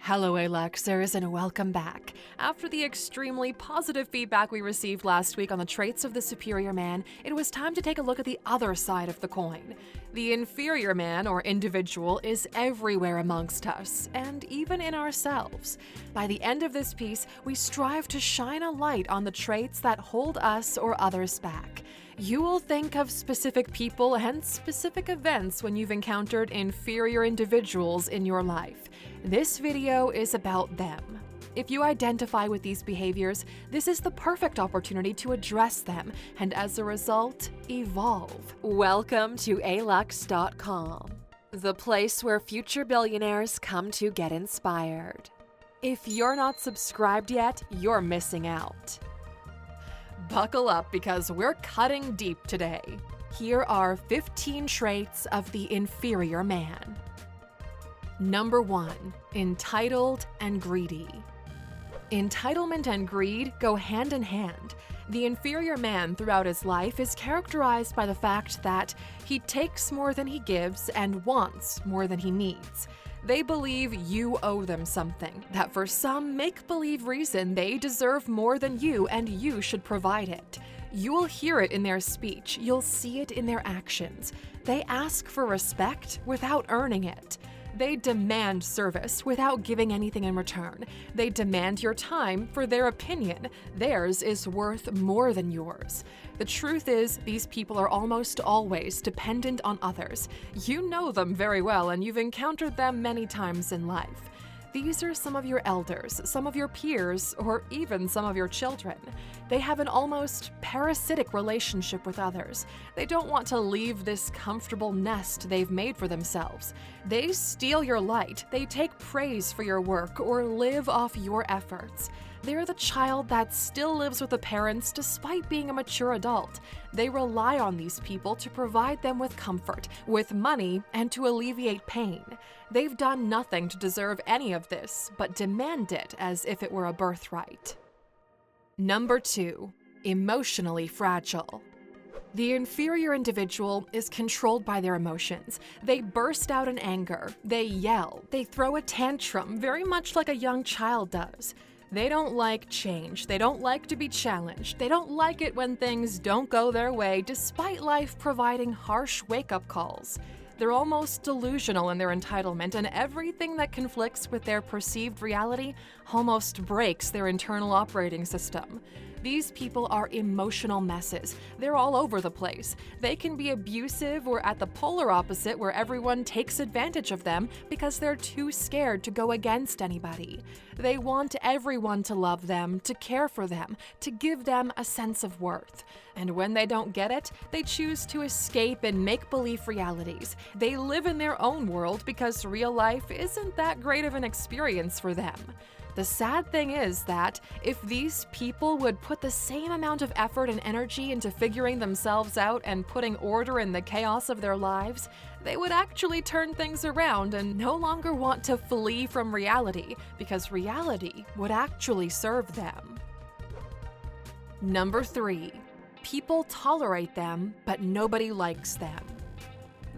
Hello Aluxers and welcome back. After the extremely positive feedback we received last week on the traits of the superior man, it was time to take a look at the other side of the coin. The inferior man or individual is everywhere amongst us, and even in ourselves. By the end of this piece, we strive to shine a light on the traits that hold us or others back. You will think of specific people and specific events when you've encountered inferior individuals in your life. This video is about them. If you identify with these behaviors, this is the perfect opportunity to address them and, as a result, evolve. Welcome to Alux.com, the place where future billionaires come to get inspired. If you're not subscribed yet, you're missing out. Buckle up because we're cutting deep today. Here are 15 traits of the inferior man. Number 1. Entitled and greedy. Entitlement and greed go hand in hand. The inferior man throughout his life is characterized by the fact that he takes more than he gives and wants more than he needs. They believe you owe them something, that for some make-believe reason they deserve more than you and you should provide it. You will hear it in their speech, you'll see it in their actions. They ask for respect without earning it. They demand service without giving anything in return. They demand your time for their opinion. Theirs is worth more than yours. The truth is, these people are almost always dependent on others. You know them very well and you've encountered them many times in life. These are some of your elders, some of your peers, or even some of your children. They have an almost parasitic relationship with others. They don't want to leave this comfortable nest they've made for themselves. They steal your light, they take praise for your work, or live off your efforts. They're the child that still lives with the parents despite being a mature adult. They rely on these people to provide them with comfort, with money, and to alleviate pain. They've done nothing to deserve any of this, but demand it as if it were a birthright. Number 2. Emotionally fragile. The inferior individual is controlled by their emotions. They burst out in anger, they yell, they throw a tantrum very much like a young child does. They don't like change, they don't like to be challenged, they don't like it when things don't go their way despite life providing harsh wake-up calls. They're almost delusional in their entitlement, and everything that conflicts with their perceived reality almost breaks their internal operating system. These people are emotional messes. They're all over the place. They can be abusive or at the polar opposite where everyone takes advantage of them because they're too scared to go against anybody. They want everyone to love them, to care for them, to give them a sense of worth. And when they don't get it, they choose to escape in make-believe realities. They live in their own world because real life isn't that great of an experience for them. The sad thing is that if these people would put the same amount of effort and energy into figuring themselves out and putting order in the chaos of their lives, they would actually turn things around and no longer want to flee from reality, because reality would actually serve them. Number 3. People tolerate them, but nobody likes them.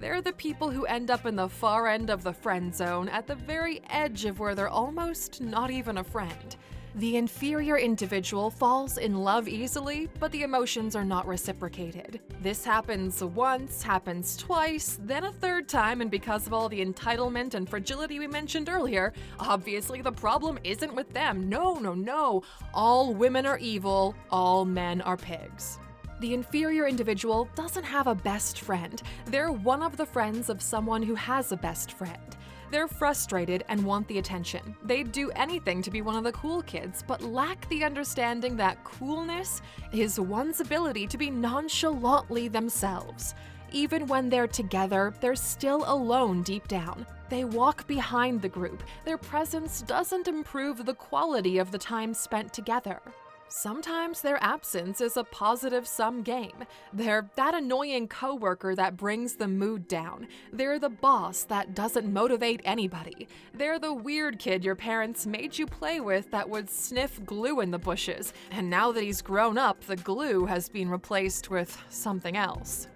They're the people who end up in the far end of the friend zone, at the very edge of where they're almost not even a friend. The inferior individual falls in love easily, but the emotions are not reciprocated. This happens once, happens twice, then a third time, and because of all the entitlement and fragility we mentioned earlier, obviously the problem isn't with them. No. All women are evil, all men are pigs. The inferior individual doesn't have a best friend. They're one of the friends of someone who has a best friend. They're frustrated and want the attention. They'd do anything to be one of the cool kids, but lack the understanding that coolness is one's ability to be nonchalantly themselves. Even when they're together, they're still alone deep down. They walk behind the group. Their presence doesn't improve the quality of the time spent together. Sometimes their absence is a positive-sum game. They're that annoying coworker that brings the mood down. They're the boss that doesn't motivate anybody. They're the weird kid your parents made you play with that would sniff glue in the bushes. And now that he's grown up, the glue has been replaced with something else.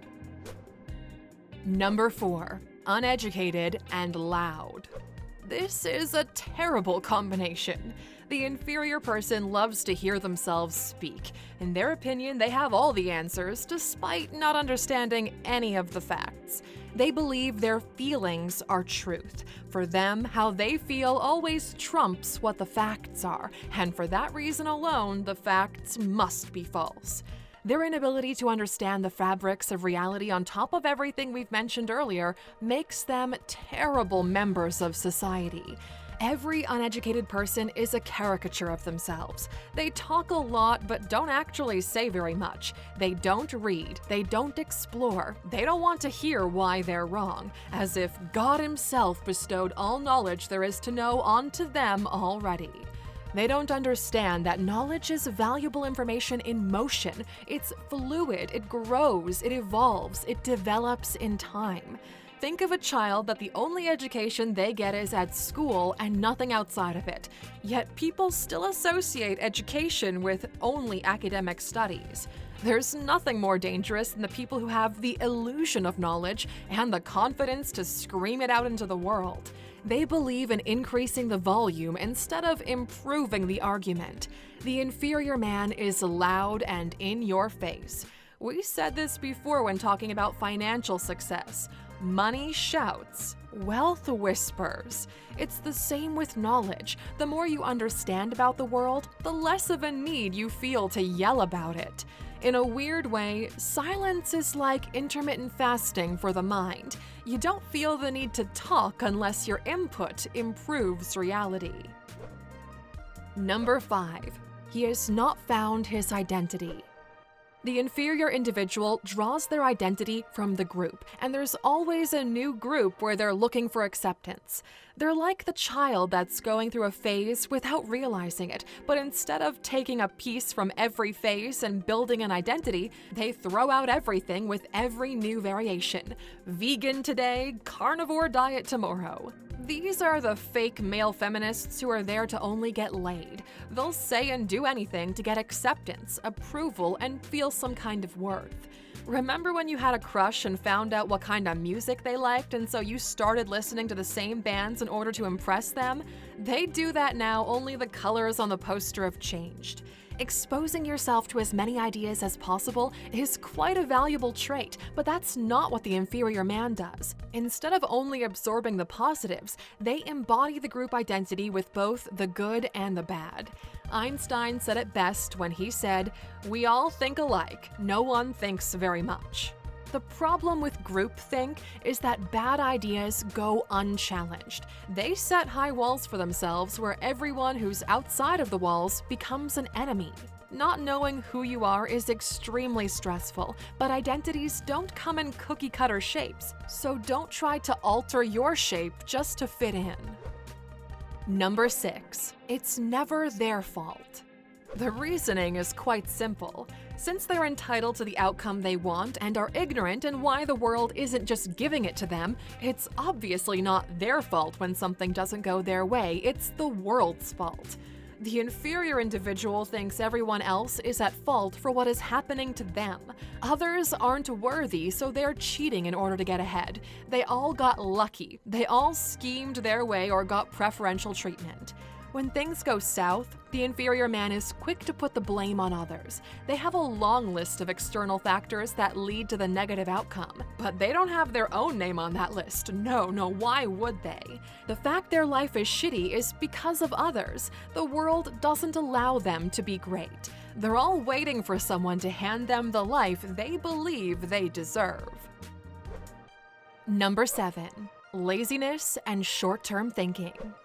Number 4. Uneducated and loud. This is a terrible combination. The inferior person loves to hear themselves speak. In their opinion, they have all the answers, despite not understanding any of the facts. They believe their feelings are truth. For them, how they feel always trumps what the facts are, and for that reason alone, the facts must be false. Their inability to understand the fabrics of reality on top of everything we've mentioned earlier makes them terrible members of society. Every uneducated person is a caricature of themselves. They talk a lot but don't actually say very much. They don't read, they don't explore, they don't want to hear why they're wrong, as if God himself bestowed all knowledge there is to know onto them already. They don't understand that knowledge is valuable information in motion. It's fluid, it grows, it evolves, it develops in time. Think of a child that the only education they get is at school and nothing outside of it. Yet people still associate education with only academic studies. There's nothing more dangerous than the people who have the illusion of knowledge and the confidence to scream it out into the world. They believe in increasing the volume instead of improving the argument. The inferior man is loud and in your face. We said this before when talking about financial success. Money shouts, wealth whispers. It's the same with knowledge. The more you understand about the world, the less of a need you feel to yell about it. In a weird way, silence is like intermittent fasting for the mind. You don't feel the need to talk unless your input improves reality. Number 5. He has not found his identity. The inferior individual draws their identity from the group, and there's always a new group where they're looking for acceptance. They're like the child that's going through a phase without realizing it, but instead of taking a piece from every phase and building an identity, they throw out everything with every new variation. Vegan today, carnivore diet tomorrow. These are the fake male feminists who are there to only get laid. They'll say and do anything to get acceptance, approval, and feel some kind of worth. Remember when you had a crush and found out what kind of music they liked, and so you started listening to the same bands in order to impress them? They do that now, only the colors on the poster have changed. Exposing yourself to as many ideas as possible is quite a valuable trait, but that's not what the inferior man does. Instead of only absorbing the positives, they embody the group identity with both the good and the bad. Einstein said it best when he said, "We all think alike, no one thinks very much." The problem with groupthink is that bad ideas go unchallenged. They set high walls for themselves where everyone who's outside of the walls becomes an enemy. Not knowing who you are is extremely stressful, but identities don't come in cookie-cutter shapes, so don't try to alter your shape just to fit in. Number 6. It's never their fault. The reasoning is quite simple. Since they're entitled to the outcome they want and are ignorant in why the world isn't just giving it to them, it's obviously not their fault when something doesn't go their way, it's the world's fault. The inferior individual thinks everyone else is at fault for what is happening to them. Others aren't worthy, so they're cheating in order to get ahead. They all got lucky. They all schemed their way or got preferential treatment. When things go south, the inferior man is quick to put the blame on others. They have a long list of external factors that lead to the negative outcome, but they don't have their own name on that list. No, why would they? The fact their life is shitty is because of others. The world doesn't allow them to be great. They're all waiting for someone to hand them the life they believe they deserve. Number 7. Laziness and short-term thinking.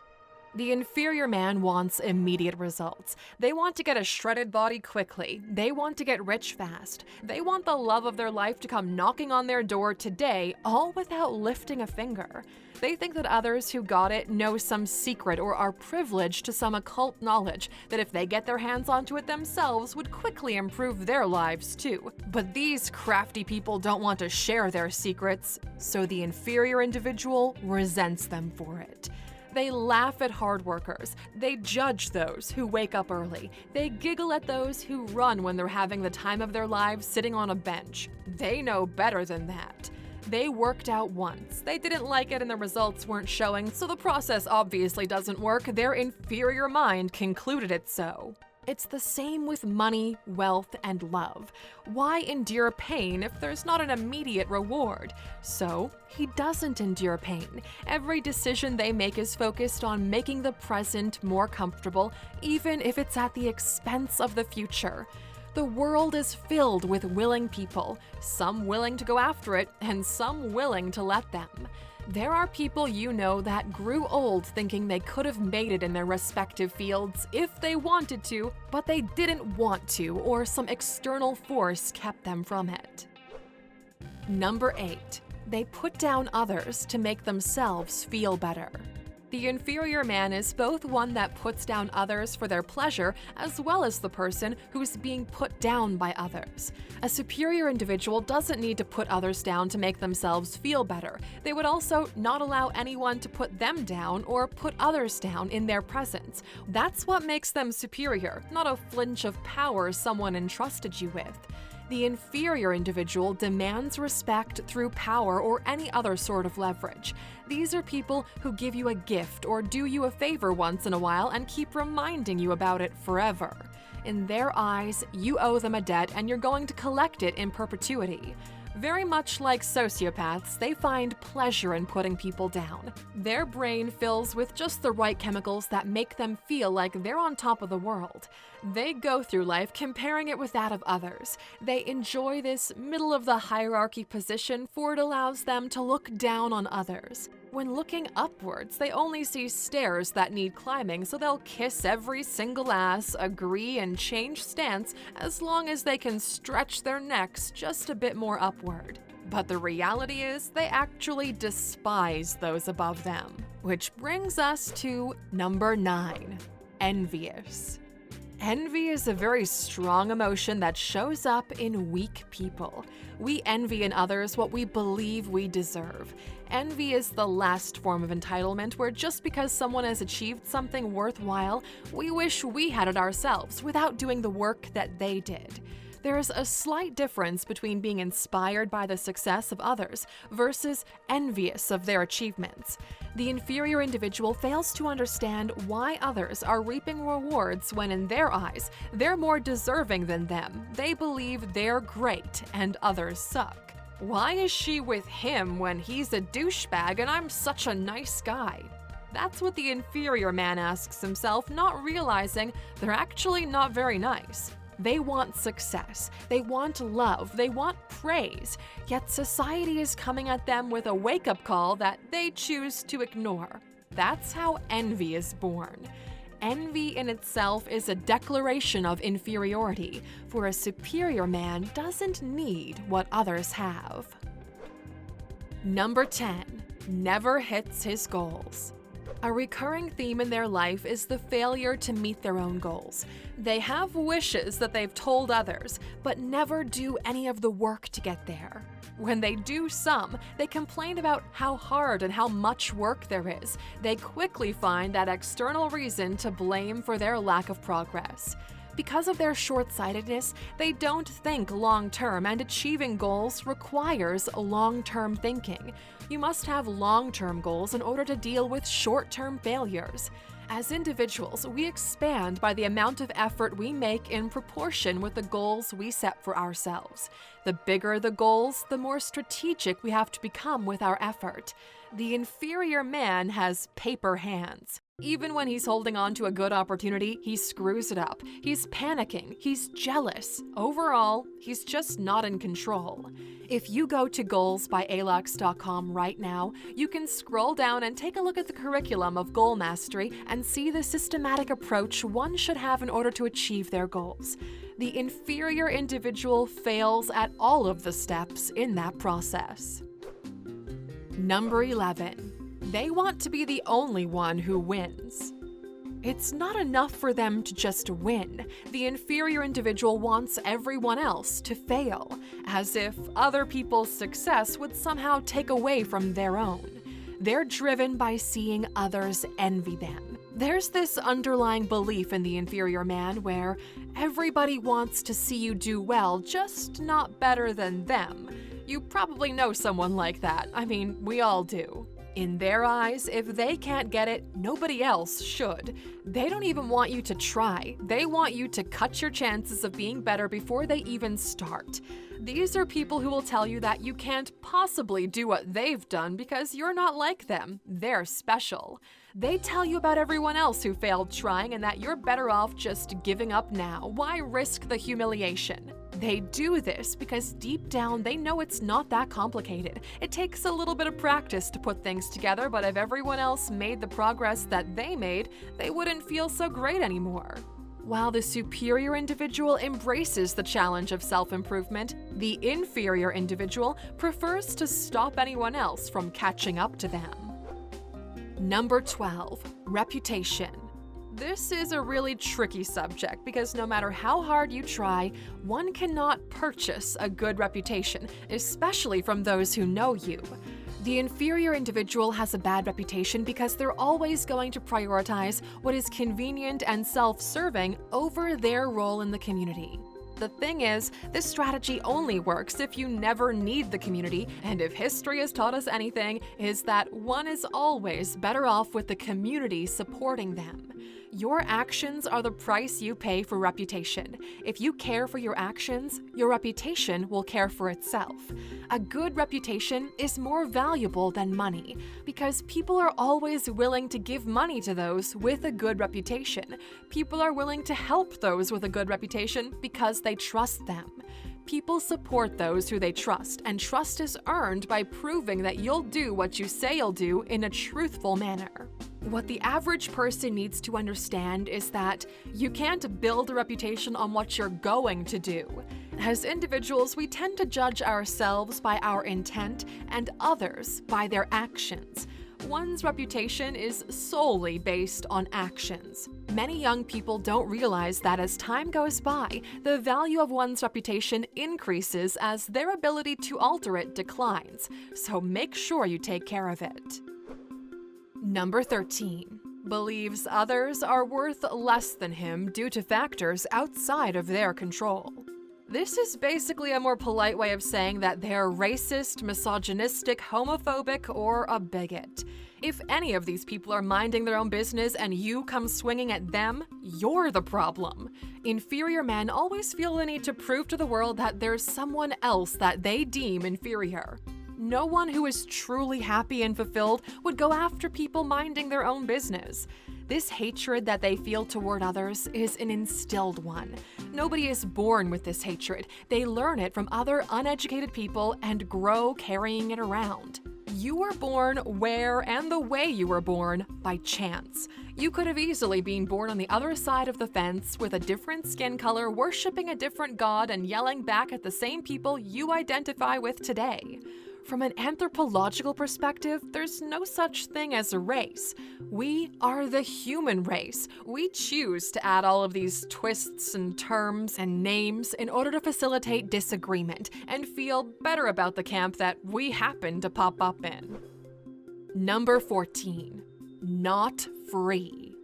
The inferior man wants immediate results. They want to get a shredded body quickly. They want to get rich fast. They want the love of their life to come knocking on their door today, all without lifting a finger. They think that others who got it know some secret or are privileged to some occult knowledge that if they get their hands onto it themselves would quickly improve their lives too. But these crafty people don't want to share their secrets, so the inferior individual resents them for it. They laugh at hard workers. They judge those who wake up early. They giggle at those who run when they're having the time of their lives sitting on a bench. They know better than that. They worked out once. They didn't like it and the results weren't showing, so the process obviously doesn't work. Their inferior mind concluded it so. It's the same with money, wealth, and love. Why endure pain if there's not an immediate reward? So, he doesn't endure pain. Every decision they make is focused on making the present more comfortable, even if it's at the expense of the future. The world is filled with willing people, some willing to go after it, and some willing to let them. There are people you know that grew old thinking they could have made it in their respective fields if they wanted to, but they didn't want to, or some external force kept them from it. Number 8. They put down others to make themselves feel better. The inferior man is both one that puts down others for their pleasure, as well as the person who's being put down by others. A superior individual doesn't need to put others down to make themselves feel better. They would also not allow anyone to put them down or put others down in their presence. That's what makes them superior, not a flinch of power someone entrusted you with. The inferior individual demands respect through power or any other sort of leverage. These are people who give you a gift or do you a favor once in a while and keep reminding you about it forever. In their eyes, you owe them a debt and you're going to collect it in perpetuity. Very much like sociopaths, they find pleasure in putting people down. Their brain fills with just the right chemicals that make them feel like they're on top of the world. They go through life comparing it with that of others. They enjoy this middle-of-the-hierarchy position, for it allows them to look down on others. When looking upwards, they only see stairs that need climbing, so they'll kiss every single ass, agree, and change stance as long as they can stretch their necks just a bit more upward. But the reality is, they actually despise those above them. Which brings us to number 9, envious. Envy is a very strong emotion that shows up in weak people. We envy in others what we believe we deserve. Envy is the last form of entitlement where just because someone has achieved something worthwhile, we wish we had it ourselves without doing the work that they did. There's a slight difference between being inspired by the success of others versus envious of their achievements. The inferior individual fails to understand why others are reaping rewards when in their eyes, they're more deserving than them. They believe they're great and others suck. Why is she with him when he's a douchebag and I'm such a nice guy? That's what the inferior man asks himself, not realizing they're actually not very nice. They want success, they want love, they want praise, yet society is coming at them with a wake-up call that they choose to ignore. That's how envy is born. Envy in itself is a declaration of inferiority, for a superior man doesn't need what others have. Number 10. Never hits his goals. A recurring theme in their life is the failure to meet their own goals. They have wishes that they've told others, but never do any of the work to get there. When they do some, they complain about how hard and how much work there is. They quickly find that external reason to blame for their lack of progress. Because of their short-sightedness, they don't think long-term, and achieving goals requires long-term thinking. You must have long-term goals in order to deal with short-term failures. As individuals, we expand by the amount of effort we make in proportion with the goals we set for ourselves. The bigger the goals, the more strategic we have to become with our effort. The inferior man has paper hands. Even when he's holding on to a good opportunity, he screws it up. He's panicking. He's jealous. Overall, he's just not in control. If you go to Goals by Alux.com right now, you can scroll down and take a look at the curriculum of goal mastery and see the systematic approach one should have in order to achieve their goals. The inferior individual fails at all of the steps in that process. Number 11. They want to be the only one who wins. It's not enough for them to just win. The inferior individual wants everyone else to fail, as if other people's success would somehow take away from their own. They're driven by seeing others envy them. There's this underlying belief in the inferior man where everybody wants to see you do well, just not better than them. You probably know someone like that. I mean, we all do. In their eyes, if they can't get it, nobody else should. They don't even want you to try. They want you to cut your chances of being better before they even start. These are people who will tell you that you can't possibly do what they've done because you're not like them. They're special. They tell you about everyone else who failed trying and that you're better off just giving up now. Why risk the humiliation? They do this because deep down they know it's not that complicated. It takes a little bit of practice to put things together, but if everyone else made the progress that they made, they wouldn't feel so great anymore. While the superior individual embraces the challenge of self-improvement, the inferior individual prefers to stop anyone else from catching up to them. Number 12. Reputation. This is a really tricky subject because no matter how hard you try, one cannot purchase a good reputation, especially from those who know you. The inferior individual has a bad reputation because they're always going to prioritize what is convenient and self-serving over their role in the community. The thing is, this strategy only works if you never need the community, and if history has taught us anything, is that one is always better off with the community supporting them. Your actions are the price you pay for reputation. If you care for your actions, your reputation will care for itself. A good reputation is more valuable than money because people are always willing to give money to those with a good reputation. People are willing to help those with a good reputation because they trust them. People support those who they trust, and trust is earned by proving that you'll do what you say you'll do in a truthful manner. What the average person needs to understand is that you can't build a reputation on what you're going to do. As individuals, we tend to judge ourselves by our intent and others by their actions. One's reputation is solely based on actions. Many young people don't realize that as time goes by, the value of one's reputation increases as their ability to alter it declines, so make sure you take care of it. Number 13. Believes others are worth less than him due to factors outside of their control. This is basically a more polite way of saying that they're racist, misogynistic, homophobic, or a bigot. If any of these people are minding their own business and you come swinging at them, you're the problem. Inferior men always feel the need to prove to the world that there's someone else that they deem inferior. No one who is truly happy and fulfilled would go after people minding their own business. This hatred that they feel toward others is an instilled one. Nobody is born with this hatred. They learn it from other uneducated people and grow carrying it around. You were born where and the way you were born by chance. You could have easily been born on the other side of the fence with a different skin color, worshiping a different god, and yelling back at the same people you identify with today. From an anthropological perspective, there's no such thing as a race. We are the human race. We choose to add all of these twists and terms and names in order to facilitate disagreement and feel better about the camp that we happen to pop up in. Number 14. Not free.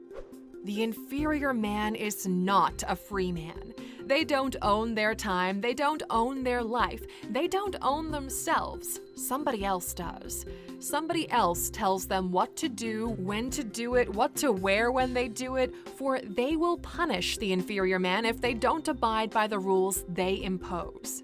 The inferior man is not a free man. They don't own their time, they don't own their life, they don't own themselves. Somebody else does. Somebody else tells them what to do, when to do it, what to wear when they do it, for they will punish the inferior man if they don't abide by the rules they impose.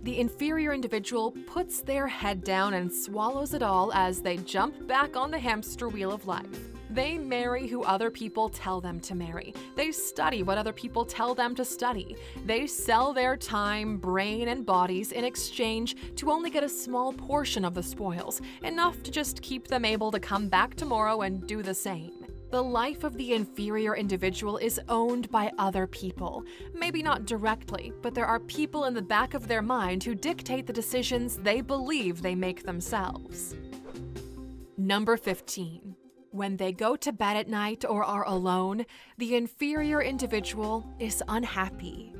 The inferior individual puts their head down and swallows it all as they jump back on the hamster wheel of life. They marry who other people tell them to marry. They study what other people tell them to study. They sell their time, brain, and bodies in exchange to only get a small portion of the spoils, enough to just keep them able to come back tomorrow and do the same. The life of the inferior individual is owned by other people. Maybe not directly, but there are people in the back of their mind who dictate the decisions they believe they make themselves. Number 15. When they go to bed at night or are alone, the inferior individual is unhappy.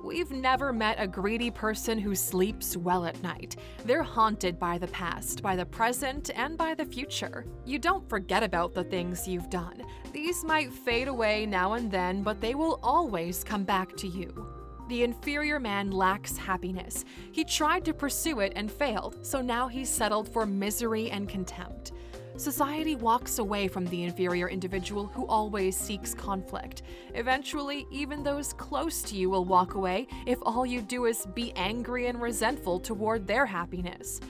We've never met a greedy person who sleeps well at night. They're haunted by the past, by the present, and by the future. You don't forget about the things you've done. These might fade away now and then, but they will always come back to you. The inferior man lacks happiness. He tried to pursue it and failed, so now he's settled for misery and contempt. Society walks away from the inferior individual who always seeks conflict. Eventually, even those close to you will walk away if all you do is be angry and resentful toward their happiness.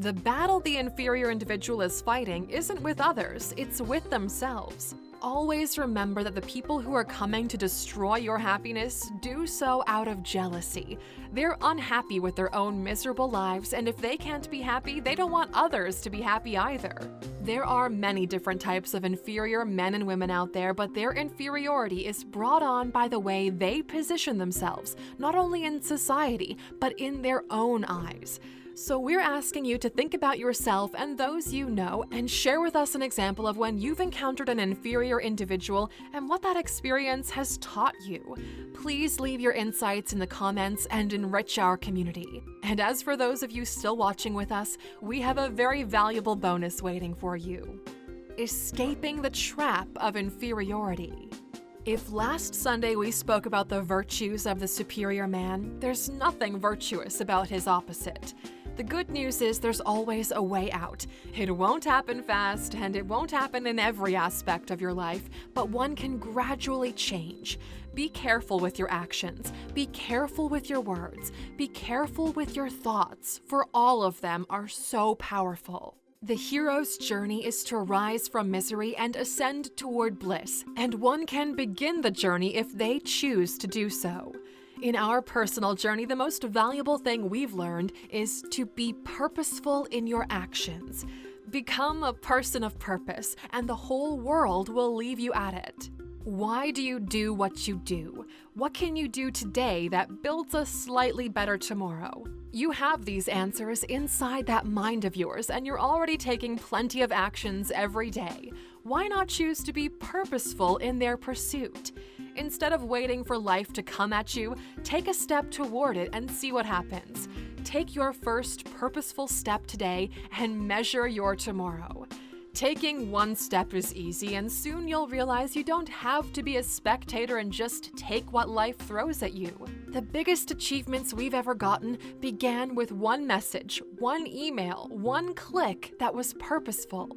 The battle the inferior individual is fighting isn't with others, it's with themselves. Always remember that the people who are coming to destroy your happiness do so out of jealousy. They're unhappy with their own miserable lives, and if they can't be happy, they don't want others to be happy either. There are many different types of inferior men and women out there, but their inferiority is brought on by the way they position themselves, not only in society, but in their own eyes. So we're asking you to think about yourself and those you know and share with us an example of when you've encountered an inferior individual and what that experience has taught you. Please leave your insights in the comments and enrich our community. And as for those of you still watching with us, we have a very valuable bonus waiting for you. Escaping the trap of inferiority. If last Sunday we spoke about the virtues of the superior man, there's nothing virtuous about his opposite. The good news is there's always a way out. It won't happen fast, and it won't happen in every aspect of your life, but one can gradually change. Be careful with your actions. Be careful with your words. Be careful with your thoughts, for all of them are so powerful. The hero's journey is to rise from misery and ascend toward bliss, and one can begin the journey if they choose to do so. In our personal journey, the most valuable thing we've learned is to be purposeful in your actions. Become a person of purpose, and the whole world will leave you at it. Why do you do what you do? What can you do today that builds a slightly better tomorrow? You have these answers inside that mind of yours, and you're already taking plenty of actions every day. Why not choose to be purposeful in their pursuit? Instead of waiting for life to come at you, take a step toward it and see what happens. Take your first purposeful step today and measure your tomorrow. Taking one step is easy, and soon you'll realize you don't have to be a spectator and just take what life throws at you. The biggest achievements we've ever gotten began with one message, one email, one click that was purposeful.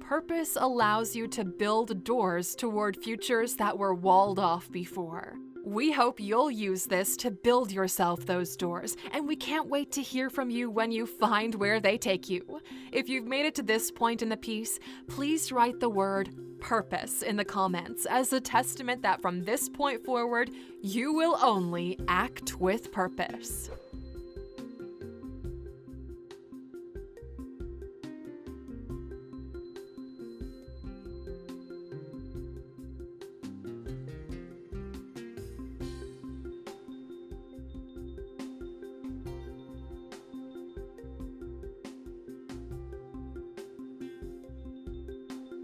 Purpose allows you to build doors toward futures that were walled off before. We hope you'll use this to build yourself those doors, and we can't wait to hear from you when you find where they take you. If you've made it to this point in the piece, please write the word purpose in the comments as a testament that from this point forward, you will only act with purpose.